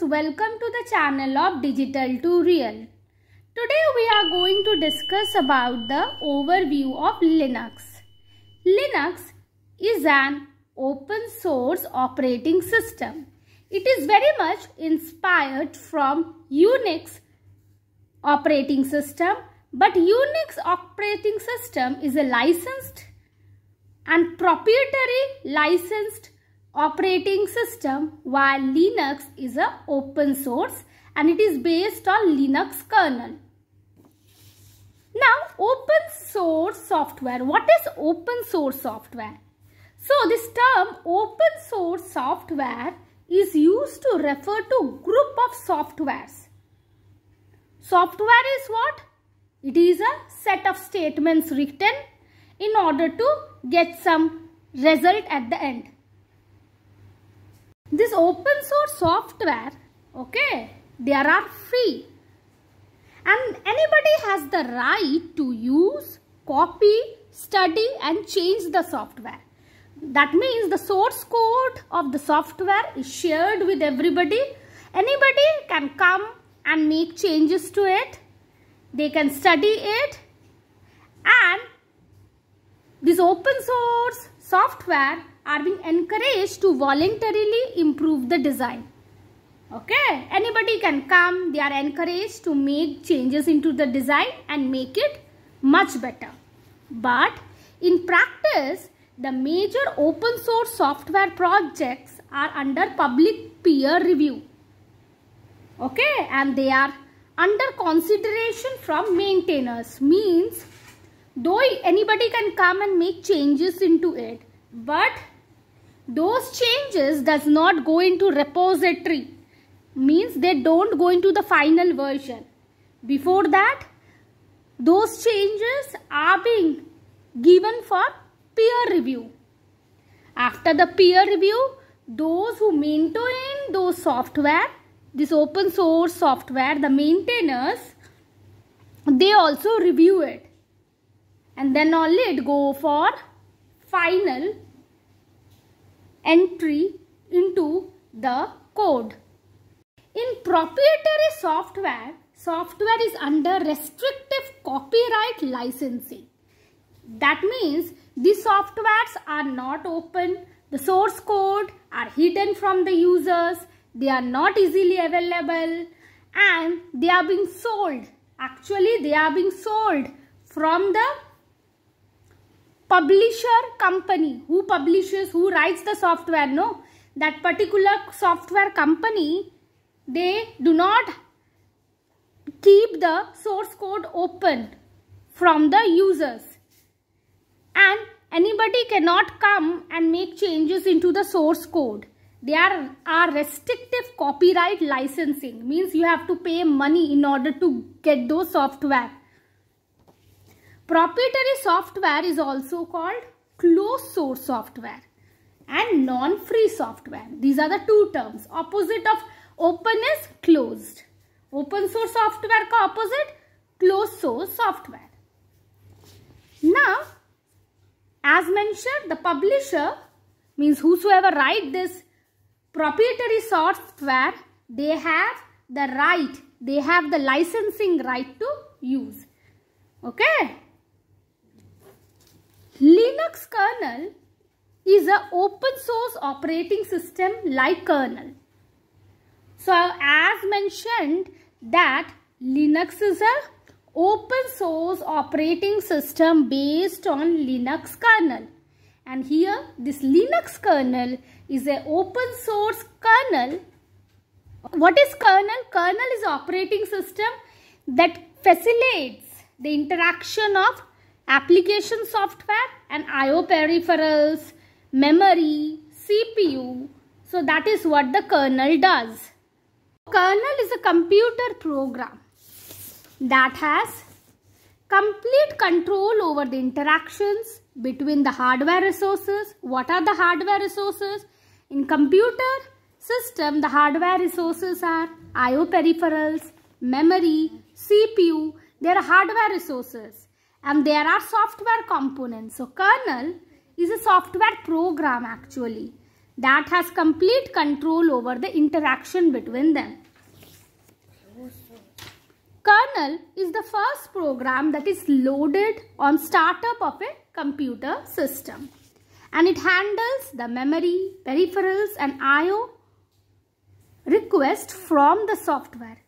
welcome to the channel of Digital to Real. Today we are going to discuss about the overview of Linux. Linux is an open source operating system. It is very much inspired from Unix operating system, but Unix operating system is a licensed and proprietary licensed operating system, while Linux is a open source and it is based on Linux kernel. Now, open source software. What is open source software? So, this term open source software is used to refer to group of softwares. Software is what? It is a set of statements written in order to get some result at the end. This open source software, they are free and anybody has the right to use, copy, study and change the software. That means the source code of the software is shared with everybody. Anybody can come and make changes to it. They can study it, and this open source software are being encouraged to voluntarily improve the design. Anybody can come, they are encouraged to make changes into the design and make it much better. But in practice, the major open source software projects are under public peer review. And they are under consideration from maintainers. Means, though anybody can come and make changes into it, but those changes does not go into repository. Means they don't go into the final version. Before that, those changes are being given for peer review. After the peer review, those who maintain those software, this open source software, the maintainers, they also review it. And then only it go for final entry into the code. In proprietary software, software is under restrictive copyright licensing. That means these softwares are not open. The source code are hidden from the users. They are not easily available and they are being sold. Actually, they are being sold from the publisher company who publishes, who writes the software. No, that particular software company, they do not keep the source code open from the users, and anybody cannot come and make changes into the source code. They are restrictive copyright licensing. Means you have to pay money in order to get those software. Proprietary software is also called closed source software and non-free software. These are the two terms. Opposite of open is closed. Open source software ka opposite closed source software. Now, as mentioned, the publisher means whosoever write this proprietary software, they have the right, they have the licensing right to use. Linux kernel is an open source operating system like kernel. So, as mentioned that Linux is an open source operating system based on Linux kernel. And here this Linux kernel is an open source kernel. What is kernel? Kernel is an operating system that facilitates the interaction of application software and I/O peripherals, memory, CPU. So that is what the kernel does. Kernel is a computer program that has complete control over the interactions between the hardware resources. What are the hardware resources? In computer system, the hardware resources are I/O peripherals, memory, CPU. There are hardware resources and there are software components. So, kernel is a software program actually that has complete control over the interaction between them. Kernel is the first program that is loaded on startup of a computer system, and it handles the memory, peripherals and I/O request from the software.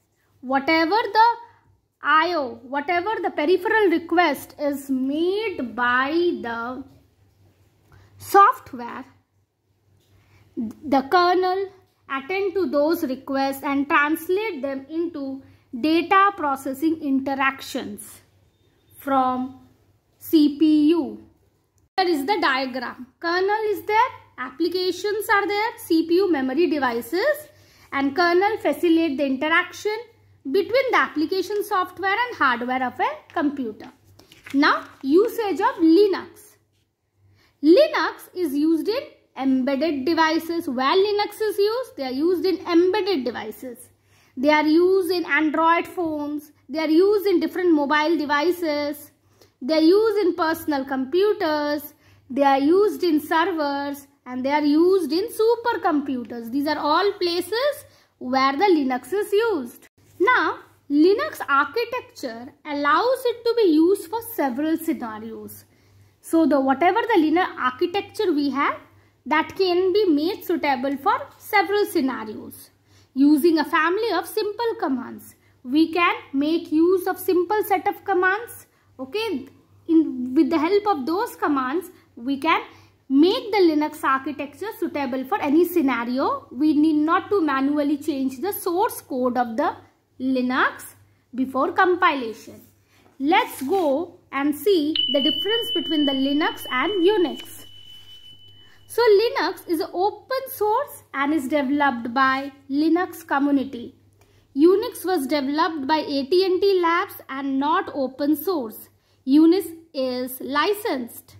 Whatever the I/O, whatever the peripheral request is made by the software, the kernel attend to those requests and translate them into data processing interactions from CPU. Here is the diagram. Kernel is there, applications are there, CPU memory devices, and kernel facilitate the interaction between the application software and hardware of a computer. Now, usage of Linux. Linux is used in embedded devices. Where Linux is used? They are used in embedded devices. They are used in Android phones. They are used in different mobile devices. They are used in personal computers. They are used in servers. And they are used in supercomputers. These are all places where the Linux is used. Now, Linux architecture allows it to be used for several scenarios. So, whatever the Linux architecture we have, that can be made suitable for several scenarios. Using a family of simple commands, we can make use of simple set of commands. Okay, with the help of those commands, we can make the Linux architecture suitable for any scenario. We need not to manually change the source code of the Linux before compilation. Let's go and see the difference between the Linux and Unix. So Linux is open source and is developed by Linux community. Unix was developed by AT&T Labs and not open source. Unix is licensed.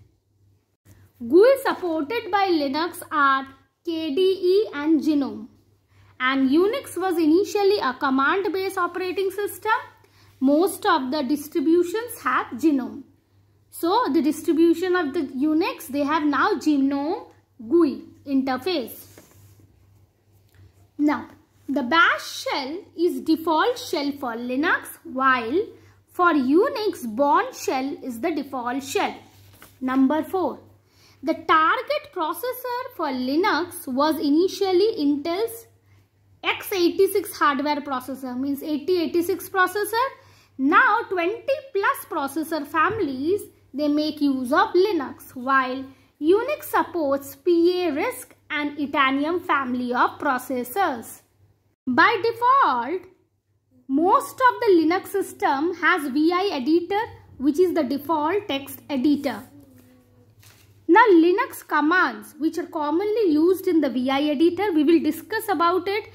GUI supported by Linux are KDE and GNOME. And Unix was initially a command-based operating system. Most of the distributions have GNOME. So the distribution of the Unix, they have now GNOME GUI interface. Now, the bash shell is default shell for Linux, while for Unix, Bourne shell is the default shell. Number 4. The target processor for Linux was initially Intel's x86 hardware processor, means 8086 processor. Now 20 plus processor families, they make use of Linux, while Unix supports PA RISC and Itanium family of processors. By default, most of the Linux system has VI editor, which is the default text editor. Now Linux commands which are commonly used in the VI editor, we will discuss about it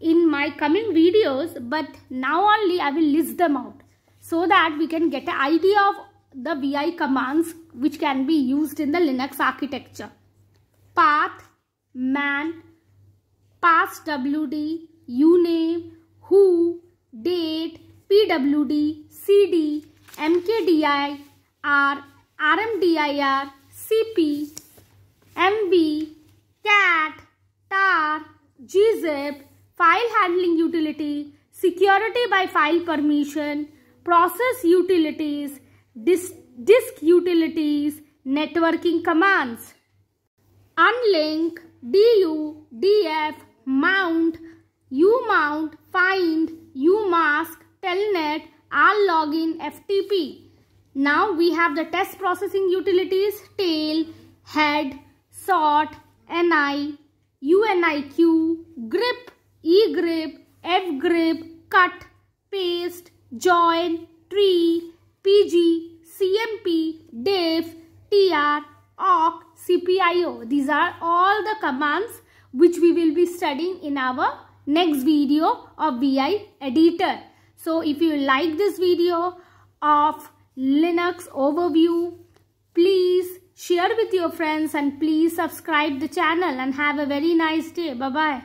in my coming videos, but now only I will list them out so that we can get an idea of the VI commands which can be used in the Linux architecture. Path, man, passwd, uname, who, date, pwd, cd, mkdir, rmdir, cp, mb, cat, tar, gzip, file handling utility, security by file permission, process utilities, disk utilities, networking commands. Unlink, du, df, mount, umount, find, umask, telnet, rlogin, ftp. Now we have the test processing utilities, tail, head, sort, ni, uniq, grep, egrep, fgrep, cut, paste, join, tree, pg, cmp, diff, tr, awk, cpio. These are all the commands which we will be studying in our next video of VI editor. So if you like this video of Linux overview, please share with your friends and please subscribe the channel and have a very nice day. Bye bye.